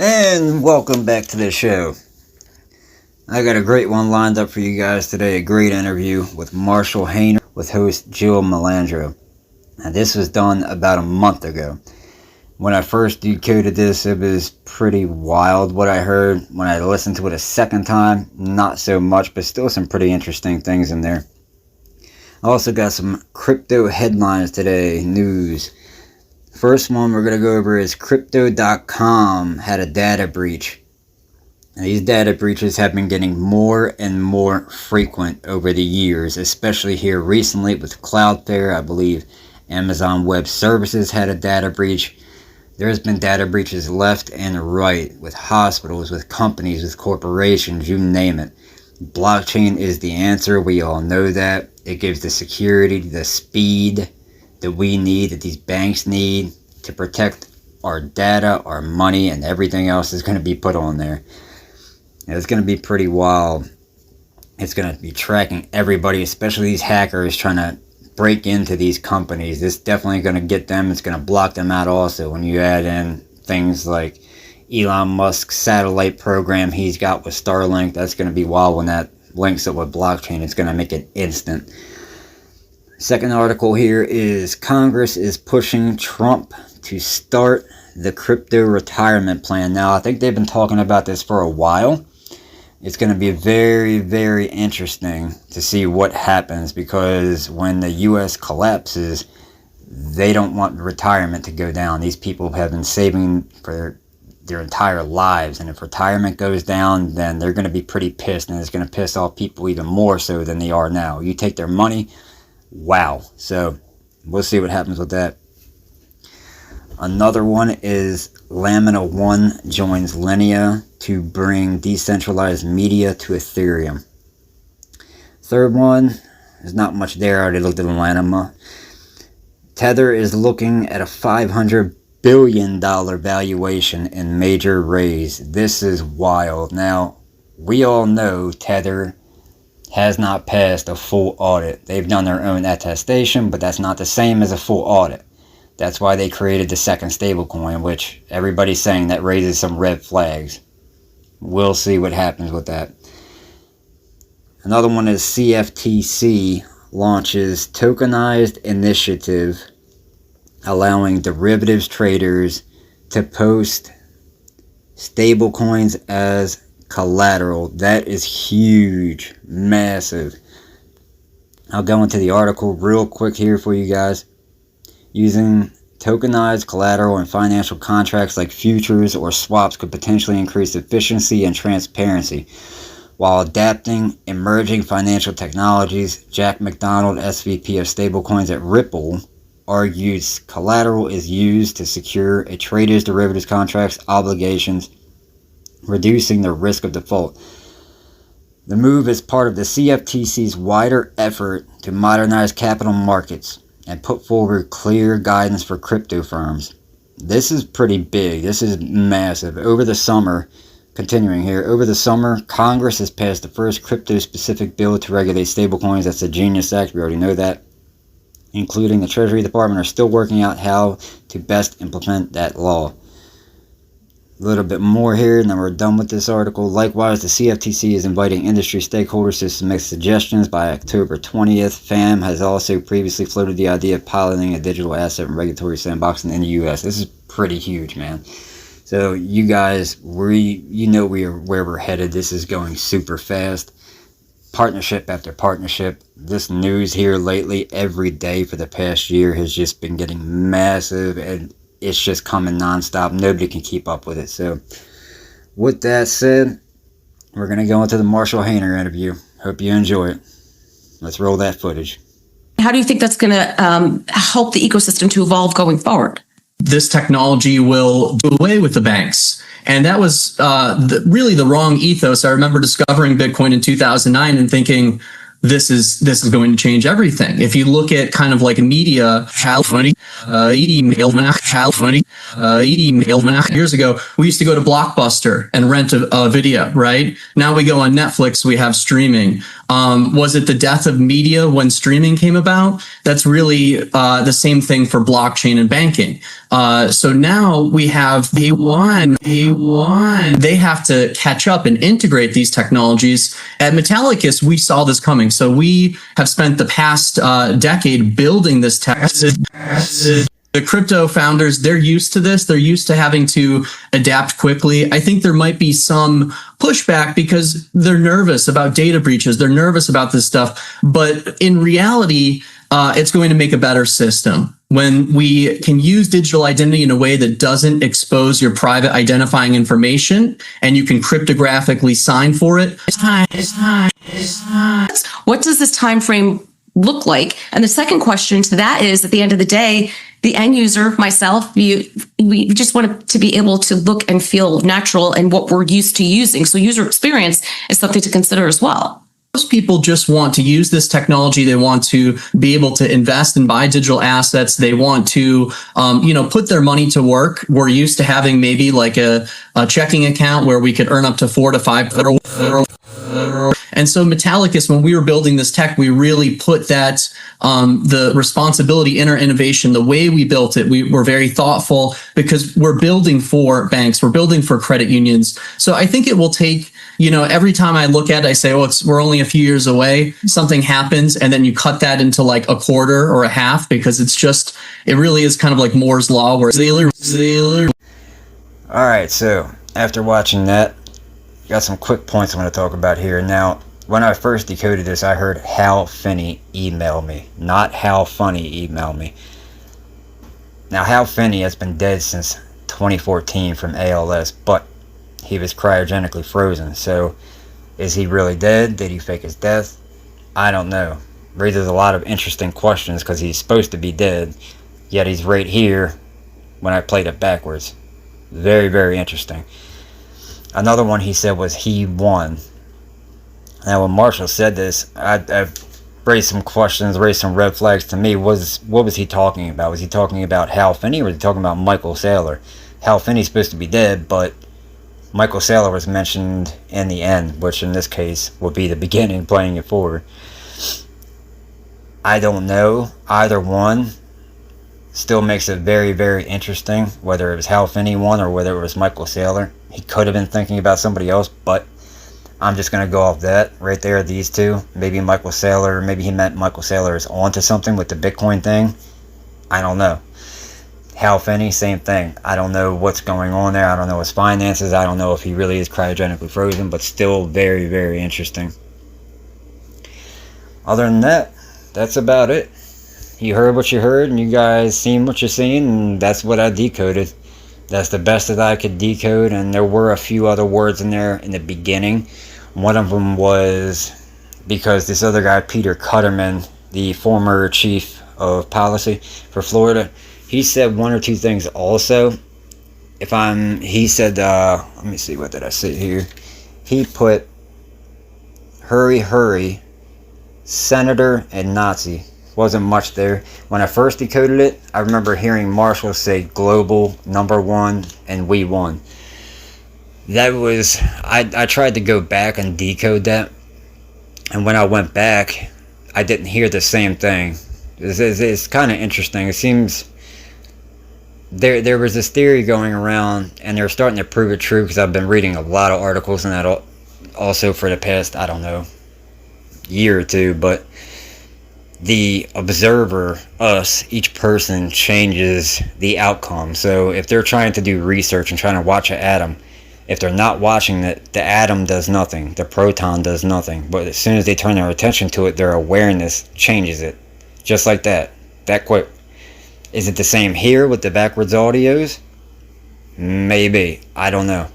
And welcome back to the show. I got a great one lined up for you guys today, a great interview with Marshall Hayner with host Jill Melandro. Now this was done about a month ago. When I first decoded this, it was pretty wild what I heard. When I listened to it a second time, not so much, but still some pretty interesting things in there. I also got some crypto headlines today, news. First one we're going to go over is Crypto.com had a data breach. Now, these data breaches have been getting more and more frequent over the years, especially here recently with Cloudflare. I believe Amazon Web Services had a data breach. There's been data breaches left and right with hospitals, with companies, with corporations, you name it. Blockchain is the answer. We all know that. It gives the security, the speed that we need, that these banks need to protect our data, our money, and everything else is going to be put on there. And it's going to be pretty wild. It's going to be tracking everybody, especially these hackers trying to break into these companies. This is definitely going to get them. It's going to block them out also when you add in things like Elon Musk's satellite program he's got with Starlink. That's going to be wild when that links up with blockchain. It's going to make it instant. Second article here is Congress is pushing Trump to start the crypto retirement plan. Now, I think they've been talking about this for a while. It's going to be very, very interesting to see what happens, because when the U.S. collapses, they don't want retirement to go down. These people have been saving for their entire lives, and if retirement goes down, then they're going to be pretty pissed, and it's going to piss off people even more so than they are now. You take their money, wow. So we'll see what happens with that. Another one is Lamina One joins Linea to bring decentralized media to Ethereum. Third one, there's not much there. I already looked at Lamina. Tether is looking at a $500 billion valuation in major raise. This is wild. Now, we all know Tether has not passed a full audit. They've done their own attestation, but that's not the same as a full audit. That's why they created the second stablecoin, which everybody's saying that raises some red flags. We'll see what happens with that. Another one is CFTC launches tokenized initiative allowing derivatives traders to post stablecoins as collateral. That is huge, massive. I'll go into the article real quick here for you guys. Using tokenized collateral in financial contracts like futures or swaps could potentially increase efficiency and transparency while adapting emerging financial technologies. Jack McDonald, SVP of stablecoins at Ripple, argues collateral is used to secure a trader's derivatives contracts obligations, reducing the risk of default. The move is part of the CFTC's wider effort to modernize capital markets and put forward clear guidance for crypto firms. This is pretty big. This is massive. Over the summer, continuing here, over the summer, Congress has passed the first crypto-specific bill to regulate stablecoins. That's the Genius Act. We already know that. Including the Treasury Department are still working out how to best implement that law. A little bit more here, and then we're done with this article. Likewise, the CFTC is inviting industry stakeholders to submit suggestions by October 20th. FAM has also previously floated the idea of piloting a digital asset and regulatory sandboxing in the U.S. This is pretty huge, man. So you guys, you know where we're headed. This is going super fast. Partnership after partnership. This news here lately, every day for the past year, has just been getting massive, and it's just coming nonstop. Nobody can keep up with it. So, with that said, we're going to go into the Marshall Hayner interview. Hope you enjoy it. Let's roll that footage. How do you think that's going to help the ecosystem to evolve going forward? This technology will do away with the banks. And that was really the wrong ethos. I remember discovering Bitcoin in 2009 and thinking, this is going to change everything. If you look at kind of like media, years ago, we used to go to Blockbuster and rent a video, right? Now we go on Netflix, we have streaming. Was it the death of media when streaming came about? That's really the same thing for blockchain and banking. So now we have they have to catch up and integrate these technologies. At Metallicus, we saw this coming. So we have spent the past decade building this tech. The crypto founders, they're used to this. They're used to having to adapt quickly. I think there might be some pushback because they're nervous about data breaches. They're nervous about this stuff. But in reality, it's going to make a better system. When we can use digital identity in a way that doesn't expose your private identifying information and you can cryptographically sign for it. What does this time frame look like? And the second question to that is, at the end of the day, the end user, myself, we just want it to be able to look and feel natural and what we're used to using. So user experience is something to consider as well. Most people just want to use this technology. They want to be able to invest and buy digital assets. They want to, put their money to work. We're used to having maybe like a checking account where we could earn up to 4 to 5 federal. And so Metallicus, when we were building this tech, we really put that, the responsibility in our innovation, the way we built it, we were very thoughtful because we're building for banks, we're building for credit unions. So I think it will take, every time I look at it, I say, we're only a few years away, something happens, and then you cut that into like a quarter or a half because it really is kind of like Moore's Law where All right, so after watching that, got some quick points I want to talk about here. Now, when I first decoded this, I heard Hal Finney email me, not Hal Funny email me. Now, Hal Finney has been dead since 2014 from ALS, but he was cryogenically frozen. So, is he really dead? Did he fake his death? I don't know. Raises a lot of interesting questions because he's supposed to be dead, yet he's right here when I played it backwards. Very, very interesting. Another one he said was he won. Now, when Marshall said this, I raised some questions, raised some red flags to me. What was he talking about? Was he talking about Hal Finney or was he talking about Michael Saylor? Hal Finney's supposed to be dead, but Michael Saylor was mentioned in the end, which in this case would be the beginning, playing it forward. I don't know. Either one still makes it very, very interesting, whether it was Hal Finney won or whether it was Michael Saylor. He could have been thinking about somebody else, but I'm just going to go off that right there, these two. Maybe Michael Saylor, maybe he meant Michael Saylor is onto something with the Bitcoin thing. I don't know. Hal Finney, same thing. I don't know what's going on there. I don't know his finances. I don't know if he really is cryogenically frozen, but still very, very interesting. Other than that, that's about it. You heard what you heard, and you guys seen what you're seeing, and that's what I decoded. That's the best that I could decode, and there were a few other words in there in the beginning. One of them was because this other guy, Peter Cutterman, the former chief of policy for Florida, he said one or two things also. He said, let me see, what did I say here? He put hurry, senator, and Nazi. Wasn't much there. When I first decoded it, I remember hearing Marshall say global #1 and we won. That was, I tried to go back and decode that, and when I went back, I didn't hear the same thing. It's kind of interesting. It seems there was this theory going around, and they're starting to prove it true because I've been reading a lot of articles on that also for the past, I don't know, year or two, but the observer, us, each person changes the outcome. So if they're trying to do research and trying to watch an atom, if they're not watching it, the atom does nothing, the proton does nothing. But as soon as they turn their attention to it, their awareness changes it. Just like that quick. Is it the same here with the backwards audios? Maybe. I don't know.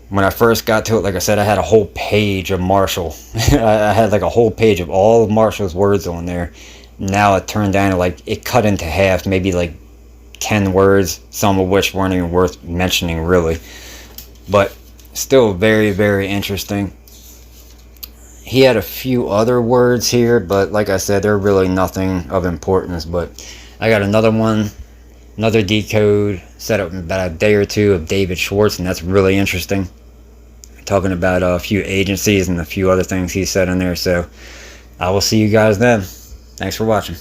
When I first got to it, like I said, I had a whole page of Marshall. I had like a whole page of all of Marshall's words on there. Now it turned down to like, it cut into half, maybe like 10 words, some of which weren't even worth mentioning really. But still very, very interesting. He had a few other words here, but like I said, they're really nothing of importance. But I got another one, another decode set up in about a day or two of David Schwartz, and that's really interesting. Talking about a few agencies and a few other things he said in there. So I will see you guys then. Thanks for watching.